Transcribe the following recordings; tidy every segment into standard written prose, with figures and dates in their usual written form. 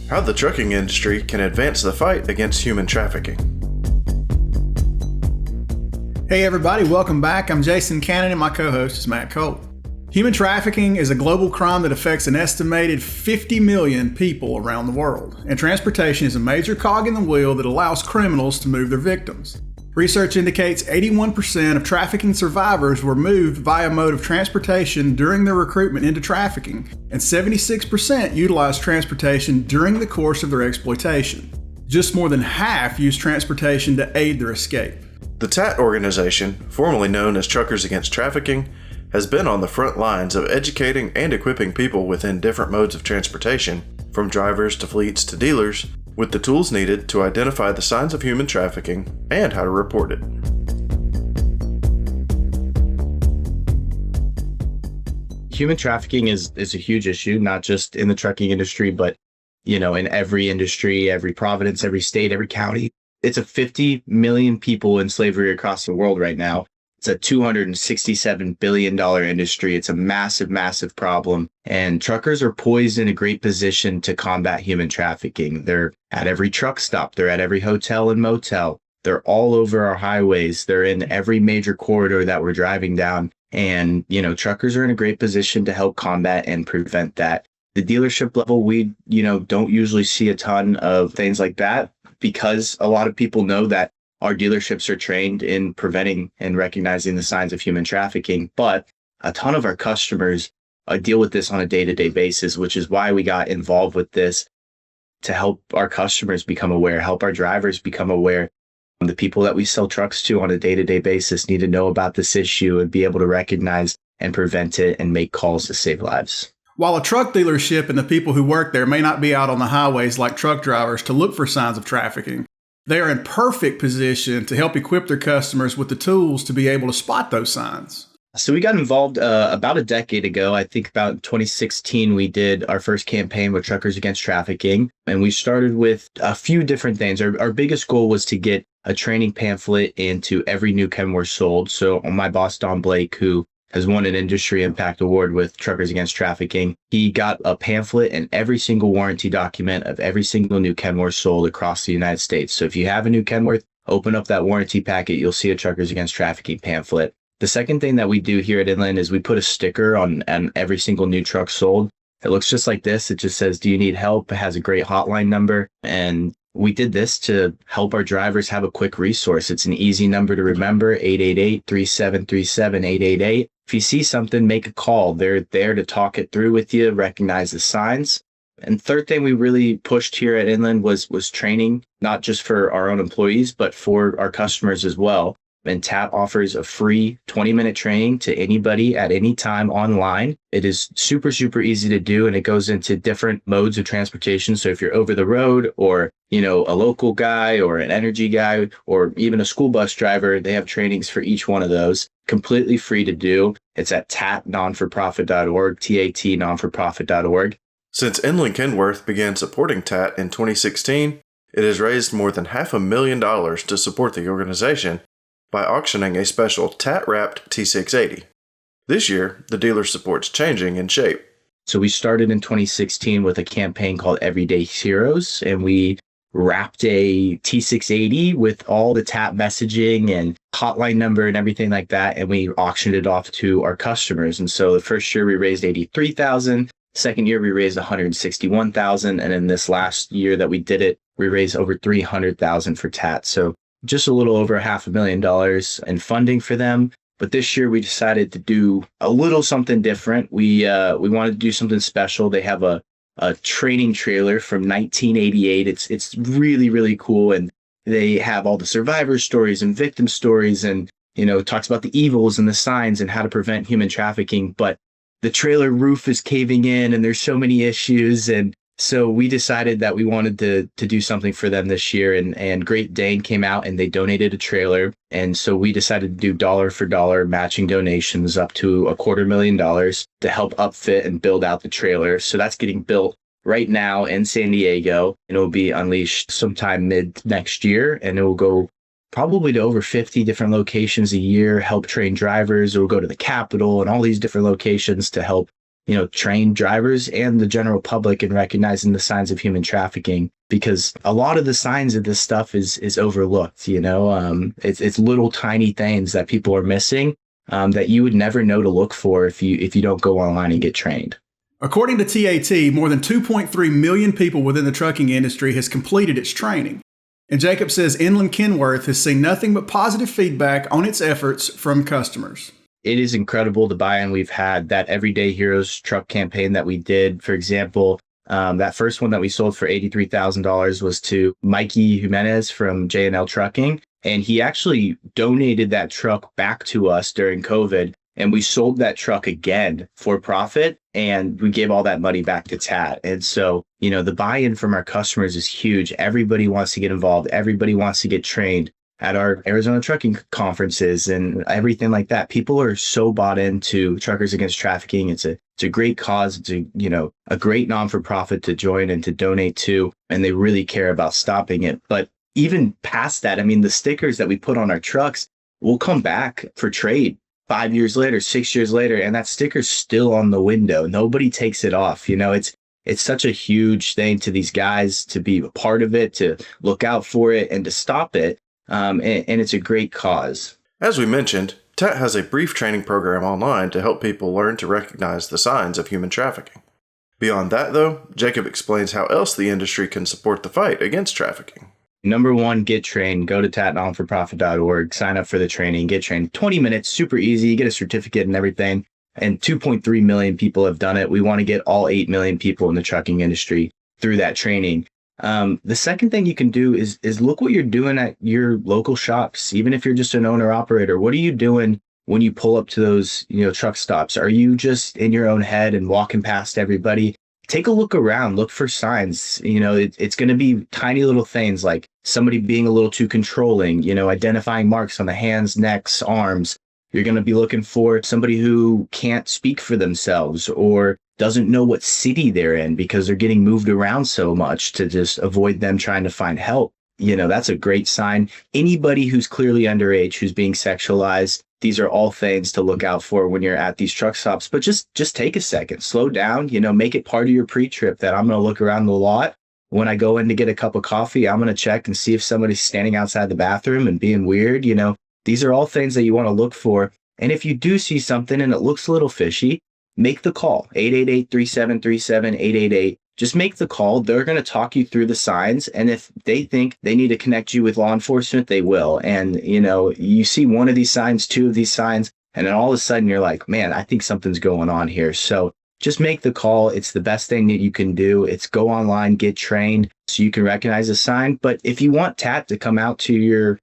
How the trucking industry can advance the fight against human trafficking. Hey everybody, welcome back. I'm Jason Cannon and my co-host is Matt Cole. Human trafficking is a global crime that affects an estimated 50 million people around the world, and transportation is a major cog in the wheel that allows criminals to move their victims. Research indicates 81% of trafficking survivors were moved via mode of transportation during their recruitment into trafficking, and 76% utilized transportation during the course of their exploitation. Just more than half used transportation to aid their escape. The TAT organization, formerly known as Truckers Against Trafficking, has been on the front lines of educating and equipping people within different modes of transportation, from drivers to fleets to dealers, with the tools needed to identify the signs of human trafficking and how to report it. Human trafficking is a huge issue, not just in the trucking industry, but in every industry, every province, every state, every county. It's a 50 million people in slavery across the world right now. It's a $267 billion industry. It's a massive, massive problem. And truckers are poised in a great position to combat human trafficking. They're at every truck stop. They're at every hotel and motel. They're all over our highways. They're in every major corridor that we're driving down. And, truckers are in a great position to help combat and prevent that. The dealership level, we, don't usually see a ton of things like that because a lot of people know that our dealerships are trained in preventing and recognizing the signs of human trafficking, but a ton of our customers deal with this on a day-to-day basis, which is why we got involved with this to help our customers become aware, help our drivers become aware. The people that we sell trucks to on a day-to-day basis need to know about this issue and be able to recognize and prevent it and make calls to save lives. While a truck dealership and the people who work there may not be out on the highways like truck drivers to look for signs of trafficking, they are in perfect position to help equip their customers with the tools to be able to spot those signs. So we got involved about a decade ago. I think about 2016, we did our first campaign with Truckers Against Trafficking. And we started with a few different things. Our biggest goal was to get a training pamphlet into every new Kenworth sold. So my boss, Don Blake, who has won an Industry Impact Award with Truckers Against Trafficking, he got a pamphlet and every single warranty document of every single new Kenworth sold across the United States. So if you have a new Kenworth, open up that warranty packet, you'll see a Truckers Against Trafficking pamphlet. The second thing that we do here at Inland is we put a sticker on every single new truck sold. It looks just like this. It just says, "Do you need help?" It has a great hotline number. And we did this to help our drivers have a quick resource. It's an easy number to remember, 888-3737-888. If you see something, make a call. They're there to talk it through with you, recognize the signs. And third thing we really pushed here at Inland was training, not just for our own employees, but for our customers as well. And TAT offers a free 20-minute training to anybody at any time online. It is super, super easy to do, and it goes into different modes of transportation. So if you're over the road or, a local guy or an energy guy or even a school bus driver, they have trainings for each one of those. Completely free to do. It's at tatnonforprofit.org, TAT nonforprofit.org. Since Inland Kenworth began supporting TAT in 2016, it has raised more than $500,000 to support the organization by auctioning a special TAT-wrapped T680. This year, the dealer support's changing in shape. So we started in 2016 with a campaign called Everyday Heroes, and we wrapped a T680 with all the TAT messaging and hotline number and everything like that, and we auctioned it off to our customers. And so the first year we raised $83,000, second year we raised $161,000, and in this last year that we did it, we raised over $300,000 for TAT. So just a little over $500,000 in funding for them. But this year we decided to do a little something different. We wanted to do something special. They have a training trailer from 1988. It's really, really cool. And they have all the survivor stories and victim stories and, it talks about the evils and the signs and how to prevent human trafficking. But the trailer roof is caving in and there's so many issues. And so we decided that we wanted to do something for them this year, and Great Dane came out and they donated a trailer. And so we decided to do dollar for dollar matching donations up to $250,000 to help upfit and build out the trailer. So that's getting built right now in San Diego, and it will be unleashed sometime mid next year, and it will go probably to over 50 different locations a year, help train drivers. It will go to the Capitol and all these different locations to help train drivers and the general public in recognizing the signs of human trafficking, because a lot of the signs of this stuff is overlooked. It's little tiny things that people are missing that you would never know to look for if you don't go online and get trained. According to TAT, more than 2.3 million people within the trucking industry has completed its training. And Jacob says Inland Kenworth has seen nothing but positive feedback on its efforts from customers. It is incredible the buy-in we've had. That Everyday Heroes truck campaign that we did, for example, that first one that we sold for $83,000 was to Mikey Jimenez from J&L Trucking. And he actually donated that truck back to us during COVID. And we sold that truck again for profit, and we gave all that money back to TAT. And so, the buy-in from our customers is huge. Everybody wants to get involved. Everybody wants to get trained at our Arizona trucking conferences and everything like that. People are so bought into Truckers Against Trafficking. It's a great cause. It's a great non-for-profit to join and to donate to, and they really care about stopping it. But even past that, the stickers that we put on our trucks will come back for trade 5 years later, 6 years later, and that sticker's still on the window. Nobody takes it off. It's such a huge thing to these guys to be a part of it, to look out for it, and to stop it. And it's a great cause. As we mentioned, TAT has a brief training program online to help people learn to recognize the signs of human trafficking. Beyond that, though, Jacob explains how else the industry can support the fight against trafficking. Number one, get trained. Go to tatnonforprofit.org, sign up for the training, get trained. 20 minutes, super easy. You get a certificate and everything. And 2.3 million people have done it. We want to get all 8 million people in the trucking industry through that training. The second thing you can do is look what you're doing at your local shops. Even if you're just an owner operator, what are you doing when you pull up to those, truck stops? Are you just in your own head and walking past everybody? Take a look around, look for signs. It's going to be tiny little things like somebody being a little too controlling, identifying marks on the hands, necks, arms. You're going to be looking for somebody who can't speak for themselves or doesn't know what city they're in because they're getting moved around so much to just avoid them trying to find help. That's a great sign. Anybody who's clearly underage, who's being sexualized, these are all things to look out for when you're at these truck stops. But just take a second, slow down, make it part of your pre-trip that I'm going to look around the lot. When I go in to get a cup of coffee, I'm going to check and see if somebody's standing outside the bathroom and being weird. These are all things that you want to look for. And if you do see something and it looks a little fishy, make the call, 888-3737-888. Just make the call. They're going to talk you through the signs. And if they think they need to connect you with law enforcement, they will. And, you see one of these signs, two of these signs, and then all of a sudden you're like, man, I think something's going on here. So just make the call. It's the best thing that you can do. It's go online, get trained so you can recognize a sign. But if you want TAT to come out to your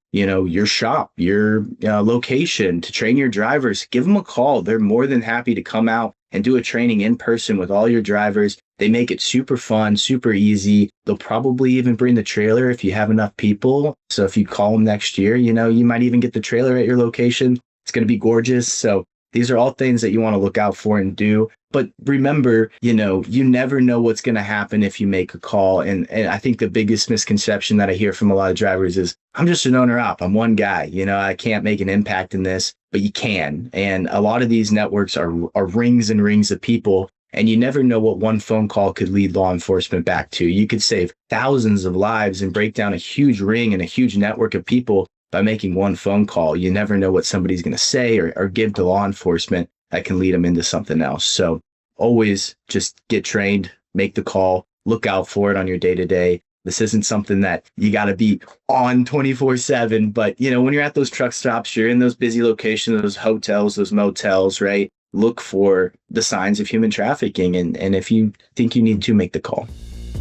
shop, your location to train your drivers, give them a call. They're more than happy to come out and do a training in person with all your drivers. They make it super fun, super easy. They'll probably even bring the trailer if you have enough people. So if you call them next year, you might even get the trailer at your location. It's going to be gorgeous. So these are all things that you want to look out for and do. But remember, you never know what's going to happen if you make a call. And I think the biggest misconception that I hear from a lot of drivers is, I'm just an owner op. I'm one guy. I can't make an impact in this, but you can. And a lot of these networks are rings and rings of people. And you never know what one phone call could lead law enforcement back to. You could save thousands of lives and break down a huge ring and a huge network of people by making one phone call. You never know what somebody's going to say or give to law enforcement that can lead them into something else. So always just get trained, make the call, look out for it on your day-to-day. This isn't something that you got to be on 24/7. But, when you're at those truck stops, you're in those busy locations, those hotels, those motels, right? Look for the signs of human trafficking. And if you think you need to, make the call.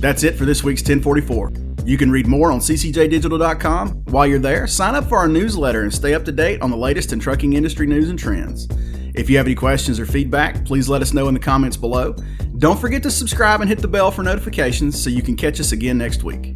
That's it for this week's 1044. You can read more on ccjdigital.com. While you're there, sign up for our newsletter and stay up to date on the latest in trucking industry news and trends. If you have any questions or feedback, please let us know in the comments below. Don't forget to subscribe and hit the bell for notifications so you can catch us again next week.